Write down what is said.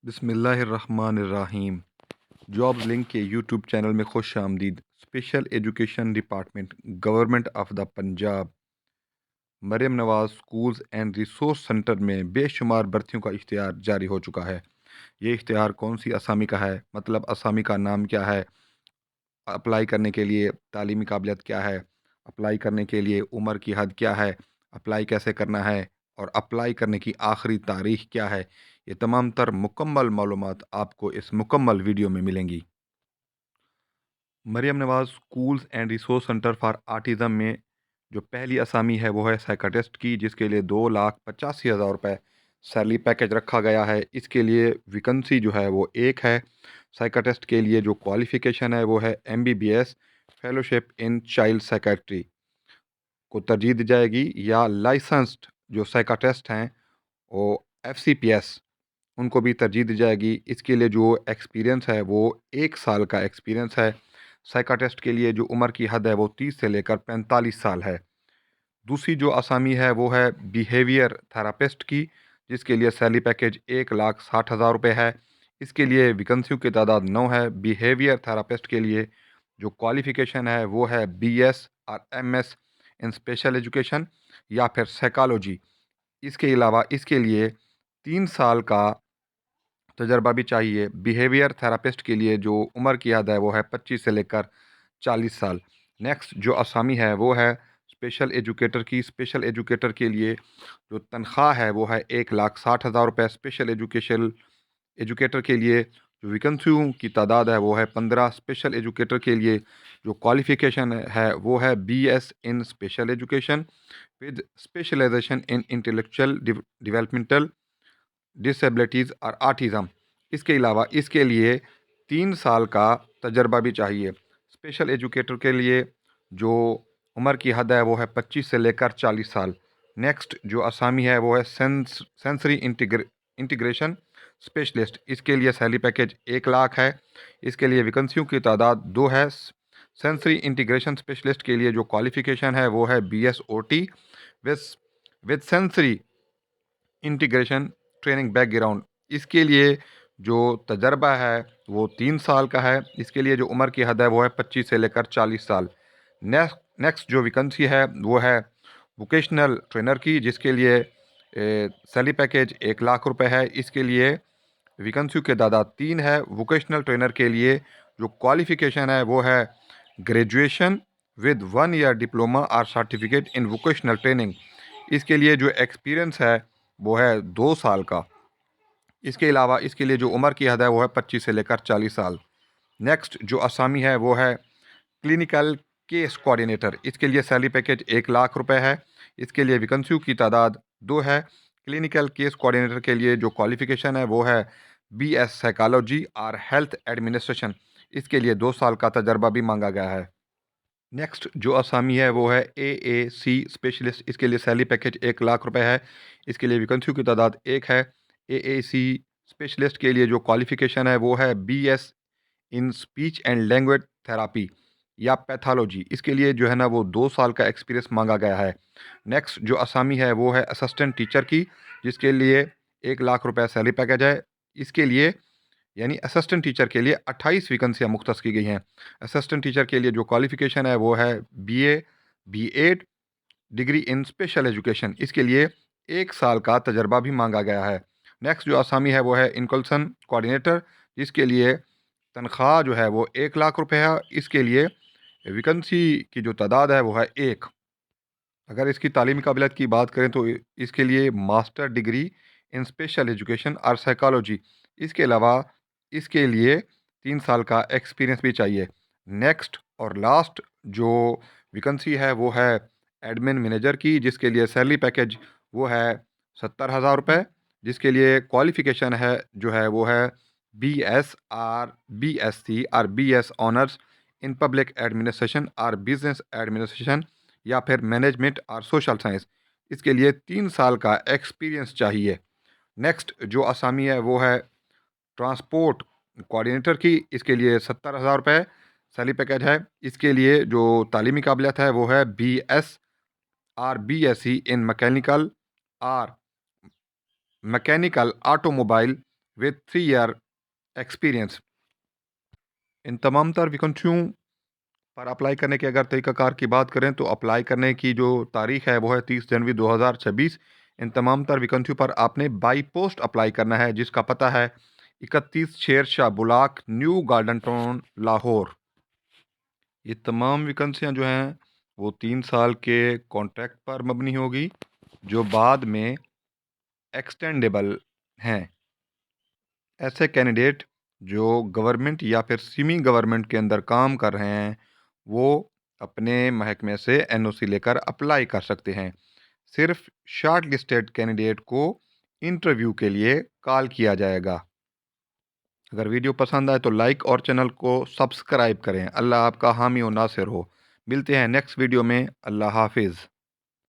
बिस्मिल्लाहिर्रहमानिर्रहीम। Jobs link के YouTube channel में खुश आमदीद। Special education department government of the Punjab Maryam Nawaz schools and resource centre में बेशुमार भर्तियों का इश्तिहार जारी हो चुका है। ये इश्तिहार कौन सी असामी का है, मतलब असामी का नाम क्या है, अप्लाई करने के लिए तालीमी काबिलियत क्या है, अप्लाई करने के लिए उम्र की हद क्या है, अप्लाई कैसे करना है और अप्लाई करने की आखिरी तारीख क्या है, ये तमाम तर मुकम्मल मालूमात आपको इस मुकम्मल वीडियो में मिलेंगी। Maryam Nawaz schools and resource centre for autism में जो पहली असामी है वो है साइकाटिस्ट की, जिसके लिए 2,85,000 रुपये सैलरी पैकेज रखा गया है। इसके लिए वैकेंसी जो है वो एक है। साइकाटिस्ट के लिए जो क्वालिफ़िकेशन है वो है MBBS fellowship in child psychiatry को तरजीह दी जाएगी, या लाइसेंस्ड जो साइकाटिस्ट हैं वो FCPS उनको भी तरजीह दी जाएगी। इसके लिए जो एक्सपीरियंस है वो 1 साल का एक्सपीरियंस है। साइकाटिस्ट के लिए जो उम्र की हद है वो 30 से लेकर 45 साल है। दूसरी जो असामी है वो है बिहेवियर थेरापिस्ट की, जिसके लिए सैलरी पैकेज 1,60,000 रुपये है। इसके लिए वैकेंसियों की तादाद 9 है। बिहेवियर थेरापिस्ट के लिए जो क्वालिफ़िकेशन है वो है BS और MS इन स्पेशल एजुकेशन या फिर साइकोलॉजी। इसके अलावा इसके लिए 3 साल का तजर्बा भी चाहिए। बिहेवियर थेरापिस्ट के लिए जो उम्र की हद है वो है 25 से लेकर 40 साल। नेक्स्ट जो असामी है वो है स्पेशल एजुकेटर की। स्पेशल एजुकेटर के लिए जो तनख्वाह है वो है 1,60,000 रुपये। स्पेशल एजुकेटर के लिए जो वैकेंसियों की तादाद है वो है 15। स्पेशल एजुकेटर के लिए जो क्वालिफ़िकेशन है वो है BS in special education with specialization in intellectual developmental disabilities और आर्टिज़म। इसके अलावा इसके लिए 3 साल का तजर्बा भी चाहिए। स्पेशल एजुकेटर के लिए जो उम्र की हद है वो है 25 से लेकर 40 साल। नेक्स्ट जो असामी है वो है सेंसरी इंटीग्रेशन स्पेशलिस्ट। इसके लिए सैलरी पैकेज 1 लाख है। इसके लिए वैकेंसियों की तादाद 2 है। सेंसरी इंटीग्रेशन स्पेशलिस्ट के लिए जो क्वालिफ़िकेशन है वो है BSOT with with sensory integration training background. इसके लिए जो तजर्बा है वो 3 साल का है। इसके लिए जो उम्र की हद है वो है 25 से लेकर 40 साल। नेक्स्ट जो वैकेंसी है वो है वोकेशनल ट्रेनर की, जिसके लिए सैलरी पैकेज 1 लाख रुपए है। इसके लिए वैकेंसी के तादाद 3 है। वोकेशनल ट्रेनर के लिए जो क्वालिफ़िकेशन है वो है ग्रेजुएशन विद 1 ईयर डिप्लोमा और सर्टिफिकेट इन वोकेशनल ट्रेनिंग। इसके लिए जो एक्सपीरियंस है वो है 2 साल का। इसके अलावा इसके लिए जो उम्र की हद है वो है 25 से लेकर 40 साल। नेक्स्ट जो असामी है वो है क्लिनिकल केस कोऑर्डिनेटर। इसके लिए सैलरी पैकेज 1 लाख रुपए है। इसके लिए वैकेंसियों की तादाद 2 है। क्लिनिकल केस कोऑर्डिनेटर के लिए जो क्वालिफ़िकेशन है वो है BS साइकोलॉजी और हेल्थ एडमिनिस्ट्रेशन। इसके लिए 2 साल का तजर्बा भी मांगा गया है। नेक्स्ट जो असामी है वो है AAC स्पेशलिस्ट। इसके लिए सैलरी पैकेज 1 लाख रुपए है। इसके लिए वैकेंसियों की तादाद 1 है। AAC स्पेशलिस्ट के लिए जो क्वालिफ़िकेशन है वो है BS in speech and language therapy या पैथोलॉजी। इसके लिए जो है ना वो 2 साल का एक्सपीरियंस मांगा गया है। नेक्स्ट जो असामी है वो है असिस्टेंट टीचर की, जिसके लिए 1 लाख रुपए सैलरी पैकेज है। इसके लिए यानी असिस्टेंट टीचर के लिए 28 वैकेंसियाँ मुख्तस की गई हैं। असिस्टेंट टीचर के लिए जो क्वालिफ़िकेशन है वो है BA B.Ed degree in special education. इसके लिए 1 साल का तजर्बा भी मांगा गया है। नेक्स्ट जो असामी है वो है इनकल्सन कोऑर्डिनेटर, जिसके लिए तनख्वाह जो है वो 1 लाख रुपए है। इसके लिए वैकेंसी की जो तादाद है वो है 1। अगर इसकी तालीमी काबिलियत की बात करें तो इसके लिए master degree in special education और साइकोलॉजी। इसके अलावा इसके लिए 3 साल का एक्सपीरियंस भी चाहिए। नेक्स्ट और लास्ट जो वैकेंसी है वो है एडमिन मैनेजर की, जिसके लिए सैलरी पैकेज वो है 70,000 रुपये। जिसके लिए क्वालिफ़िकेशन है जो है वो है BS और BSc और BS honours in public administration और बिजनेस एडमिनिस्ट्रेशन या फिर मैनेजमेंट और सोशल साइंस। इसके लिए 3 साल का एक्सपीरियंस चाहिए। नेक्स्ट जो असामी है वो है ट्रांसपोर्ट कोऑर्डिनेटर की। इसके लिए 70,000 रुपये सैलरी पैकेज है। इसके लिए जो तालीमी काबिलियत है वो है BS और BSc इन मैकेनिकल और mechanical automobile with 3 year experience. इन तमाम तर वैकेंसियों पर अप्लाई करने के अगर तरीक़ाकार की बात करें तो अप्लाई करने की जो तारीख है वो है 30 जनवरी 2026। इन तमाम तर वैकेंसियों पर आपने बाई पोस्ट अप्लाई करना है, जिसका पता है 31 Shershah block, new garden town, Lahore. ये तमाम वैकेंसियाँ जो हैं वो 3 साल के कॉन्ट्रैक्ट पर मबनी होगी, जो बाद में एक्सटेंडेबल हैं। ऐसे कैंडिडेट जो गवर्नमेंट या फिर सेमी गवर्नमेंट के अंदर काम कर रहे हैं, वो अपने महकमे से एनओसी लेकर अप्लाई कर सकते हैं। सिर्फ शॉर्ट लिस्टेड कैंडिडेट को इंटरव्यू के लिए कॉल किया जाएगा। अगर वीडियो पसंद आए तो लाइक और चैनल को सब्सक्राइब करें। अल्लाह आपका हामी और नासिर हो। मिलते हैं नेक्स्ट वीडियो में। अल्लाह हाफिज़।